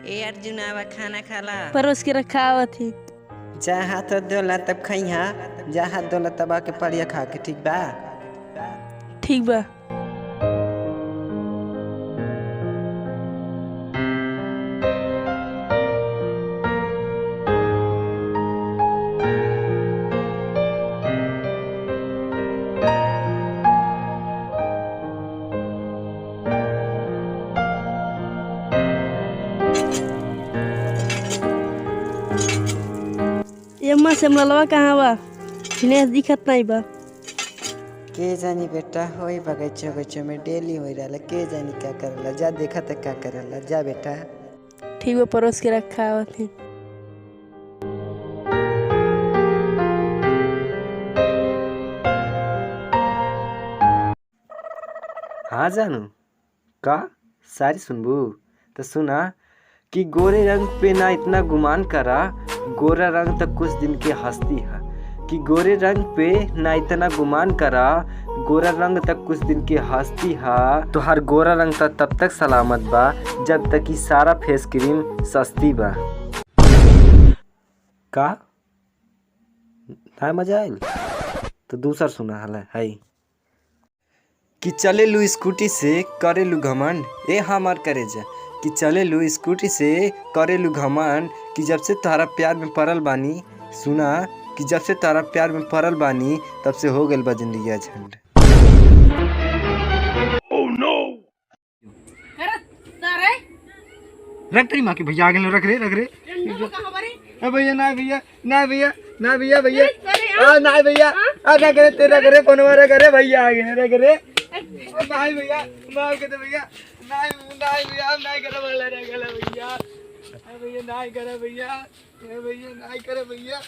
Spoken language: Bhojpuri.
ए अर्जुनावा खाना खाला। परोस के रखा आवत थी। जा हाथ धोला तब खइहा। जा हाथ धोला तब आके पड़िया खा के, ठीक बा? ठीक बा। यम्मा से मलवा कहाँ बा? दिनेश दिखत नहीं बा। के जानी बेटा, होई बगीचो बगीचो में डेली होई रहला। के जानी क्या करला, जा देखा त क्या करला। जा बेटा। ठीक बा, परोस के रखा आवत थी। हाँ जानू का सारी सुनबू तो सुना कि गोरे रंग पे ना इतना गुमान करा, गोरा रंग तक कुछ दिन की हस्ती है। कि गोरे रंग पे ना इतना गुमान करा, गोरा रंग तक कुछ दिन की हस्ती है। तो हर गोरा रंग तब तक सलामत बा जब तक कि सारा फेस क्रीम सस्ती बा। का ना मजा आयल तो दूसर सुना हला है कि चले लू स्कूटी से करे लू घमंड। ए हमार करे जा कि चले लू स्कूटी से करे लू घमंड। कि जब से तारा प्यार में पड़ल बानी, सुना कि जब से तारा प्यार में पड़ल बानी तब से हो गल बा जिंदगी झंड। ओह नो, रख तेरी माँ के भैया आगे रख रे भैया। ना भैया, ना भैया, ना भैया, भैया ना भैया, ना करे तेरा करे पनवारा करे भैया आगे रख रे। नहीं भैया, ना करे भैया, नहीं भैया, नहीं करे वाला रे गला भैया। भैया नहीं करे भैया, भैया नहीं करे भैया।